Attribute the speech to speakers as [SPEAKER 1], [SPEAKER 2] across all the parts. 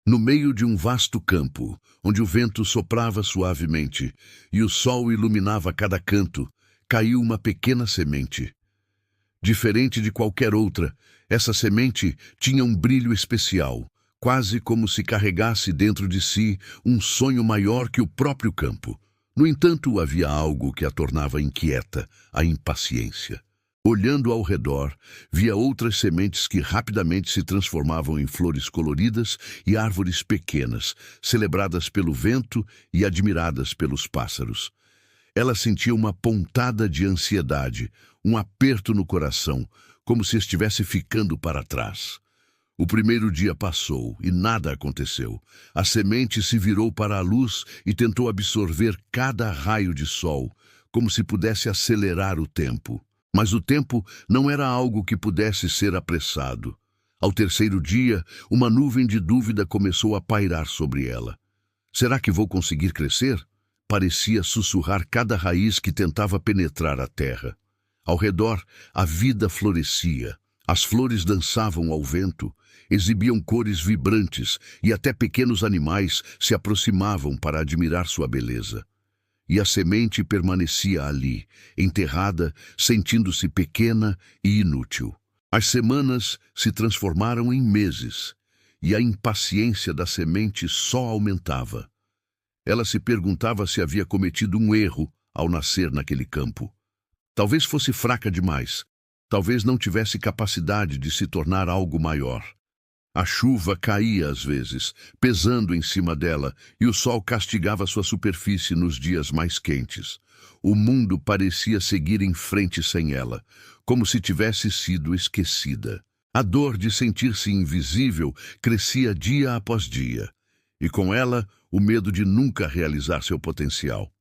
[SPEAKER 1] No meio de um vasto campo, onde o vento soprava suavemente e o sol iluminava cada canto, caiu uma pequena semente. Diferente de qualquer outra, essa semente tinha um brilho especial, quase como se carregasse dentro de si um sonho maior que o próprio campo. No entanto, havia algo que a tornava inquieta, a impaciência. Olhando ao redor, via outras sementes que rapidamente se transformavam em flores coloridas e árvores pequenas, celebradas pelo vento e admiradas pelos pássaros. Ela sentia uma pontada de ansiedade, um aperto no coração, como se estivesse ficando para trás. O primeiro dia passou e nada aconteceu. A semente se virou para a luz e tentou absorver cada raio de sol, como se pudesse acelerar o tempo. Mas o tempo não era algo que pudesse ser apressado. Ao terceiro dia, uma nuvem de dúvida começou a pairar sobre ela. Será que vou conseguir crescer? Parecia sussurrar cada raiz que tentava penetrar a terra. Ao redor, a vida florescia. As flores dançavam ao vento, exibiam cores vibrantes e até pequenos animais se aproximavam para admirar sua beleza. E a semente permanecia ali, enterrada, sentindo-se pequena e inútil. As semanas se transformaram em meses, e a impaciência da semente só aumentava. Ela se perguntava se havia cometido um erro ao nascer naquele campo. Talvez fosse fraca demais, talvez não tivesse capacidade de se tornar algo maior. A chuva caía às vezes, pesando em cima dela, e o sol castigava sua superfície nos dias mais quentes. O mundo parecia seguir em frente sem ela, como se tivesse sido esquecida. A dor de sentir-se invisível crescia dia após dia, e com ela o medo de nunca realizar seu potencial.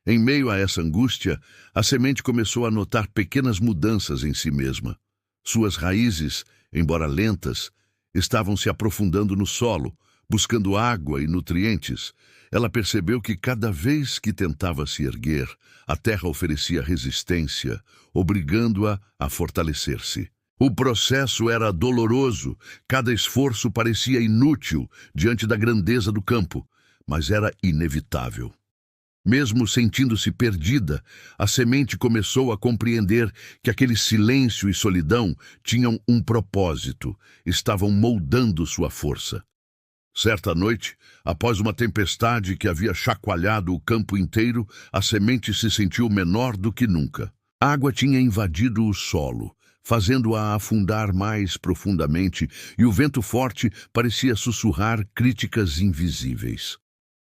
[SPEAKER 1] Em meio a essa angústia, a semente começou a notar pequenas mudanças em si mesma. Suas raízes, embora lentas, estavam se aprofundando no solo, buscando água e nutrientes. Ela percebeu que cada vez que tentava se erguer, a terra oferecia resistência, obrigando-a a fortalecer-se. O processo era doloroso, cada esforço parecia inútil diante da grandeza do campo, mas era inevitável. Mesmo sentindo-se perdida, a semente começou a compreender que aquele silêncio e solidão tinham um propósito, estavam moldando sua força. Certa noite, após uma tempestade que havia chacoalhado o campo inteiro, a semente se sentiu menor do que nunca. A água tinha invadido o solo, fazendo-a afundar mais profundamente, e o vento forte parecia sussurrar críticas invisíveis.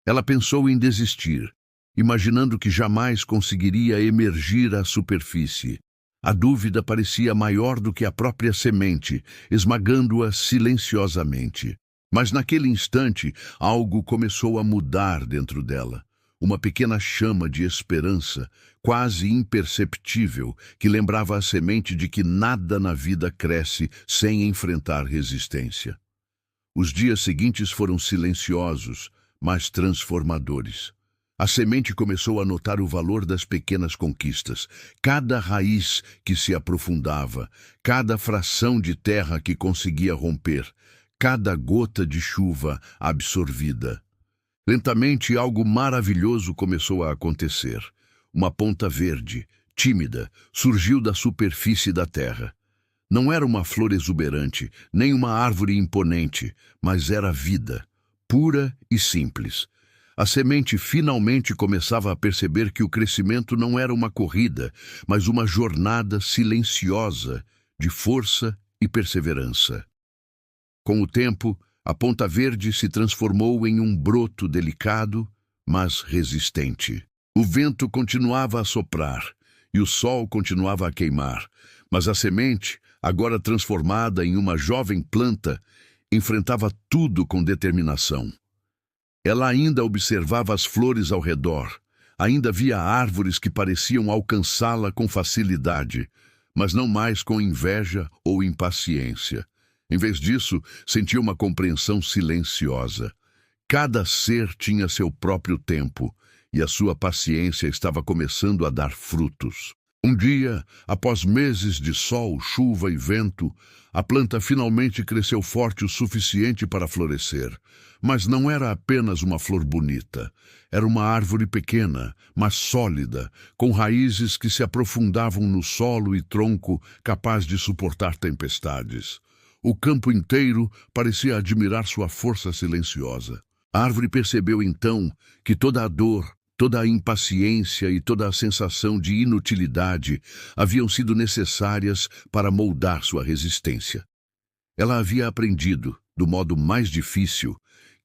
[SPEAKER 1] Ela pensou em desistir, imaginando que jamais conseguiria emergir à superfície. A dúvida parecia maior do que a própria semente, esmagando-a silenciosamente. Mas naquele instante, algo começou a mudar dentro dela. Uma pequena chama de esperança, quase imperceptível, que lembrava a semente de que nada na vida cresce sem enfrentar resistência. Os dias seguintes foram silenciosos, mas transformadores. A semente começou a notar o valor das pequenas conquistas, cada raiz que se aprofundava, cada fração de terra que conseguia romper, cada gota de chuva absorvida. Lentamente, algo maravilhoso começou a acontecer. Uma ponta verde, tímida, surgiu da superfície da terra. Não era uma flor exuberante, nem uma árvore imponente, mas era vida, pura e simples. A semente finalmente começava a perceber que o crescimento não era uma corrida, mas uma jornada silenciosa de força e perseverança. Com o tempo, a ponta verde se transformou em um broto delicado, mas resistente. O vento continuava a soprar e o sol continuava a queimar, mas a semente, agora transformada em uma jovem planta, enfrentava tudo com determinação. Ela ainda observava as flores ao redor, ainda via árvores que pareciam alcançá-la com facilidade, mas não mais com inveja ou impaciência. Em vez disso, sentia uma compreensão silenciosa. Cada ser tinha seu próprio tempo, e a sua paciência estava começando a dar frutos. Um dia, após meses de sol, chuva e vento, a planta finalmente cresceu forte o suficiente para florescer. Mas não era apenas uma flor bonita. Era uma árvore pequena, mas sólida, com raízes que se aprofundavam no solo e tronco capaz de suportar tempestades. O campo inteiro parecia admirar sua força silenciosa. A árvore percebeu então que toda a dor, toda a impaciência e toda a sensação de inutilidade haviam sido necessárias para moldar sua resistência. Ela havia aprendido, do modo mais difícil,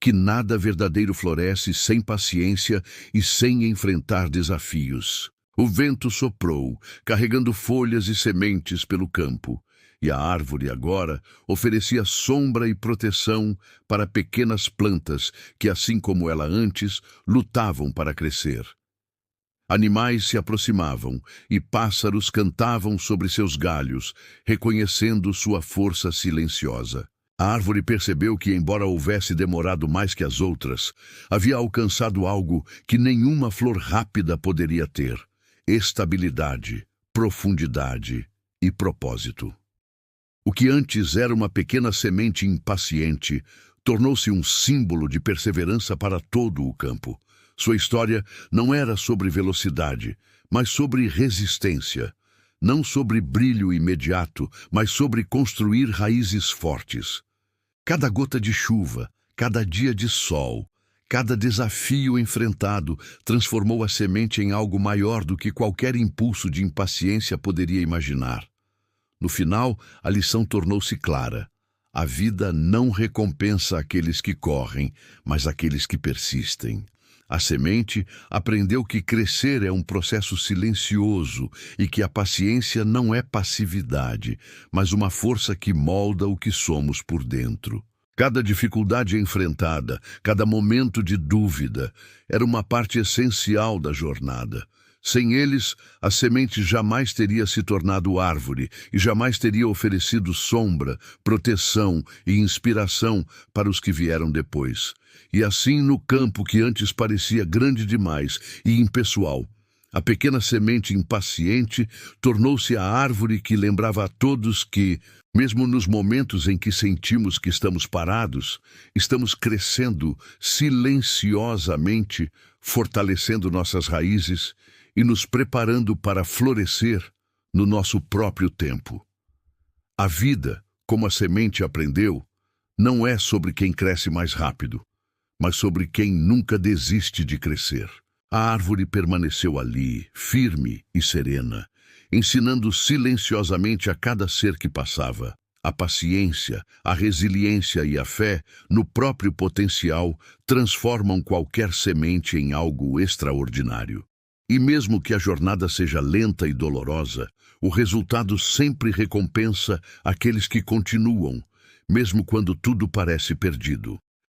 [SPEAKER 1] que nada verdadeiro floresce sem paciência e sem enfrentar desafios. O vento soprou, carregando folhas e sementes pelo campo, e a árvore agora oferecia sombra e proteção para pequenas plantas que, assim como ela antes, lutavam para crescer. Animais se aproximavam e pássaros cantavam sobre seus galhos, reconhecendo sua força silenciosa. A árvore percebeu que, embora houvesse demorado mais que as outras, havia alcançado algo que nenhuma flor rápida poderia ter: estabilidade, profundidade e propósito. O que antes era uma pequena semente impaciente tornou-se um símbolo de perseverança para todo o campo. Sua história não era sobre velocidade, mas sobre resistência. Não sobre brilho imediato, mas sobre construir raízes fortes. Cada gota de chuva, cada dia de sol, cada desafio enfrentado transformou a semente em algo maior do que qualquer impulso de impaciência poderia imaginar. No final, a lição tornou-se clara. A vida não recompensa aqueles que correm, mas aqueles que persistem. A semente aprendeu que crescer é um processo silencioso e que a paciência não é passividade, mas uma força que molda o que somos por dentro. Cada dificuldade enfrentada, cada momento de dúvida, era uma parte essencial da jornada. Sem eles, a semente jamais teria se tornado árvore e jamais teria oferecido sombra, proteção e inspiração para os que vieram depois. E assim, no campo que antes parecia grande demais e impessoal, a pequena semente impaciente tornou-se a árvore que lembrava a todos que, mesmo nos momentos em que sentimos que estamos parados, estamos crescendo silenciosamente, fortalecendo nossas raízes e nos preparando para florescer no nosso próprio tempo. A vida, como a semente aprendeu, não é sobre quem cresce mais rápido, mas sobre quem nunca desiste de crescer. A árvore permaneceu ali, firme e serena, ensinando silenciosamente a cada ser que passava. A paciência, a resiliência e a fé no próprio potencial transformam qualquer semente em algo extraordinário. E mesmo que a jornada seja lenta e dolorosa, o resultado sempre recompensa aqueles que continuam, mesmo quando tudo parece perdido.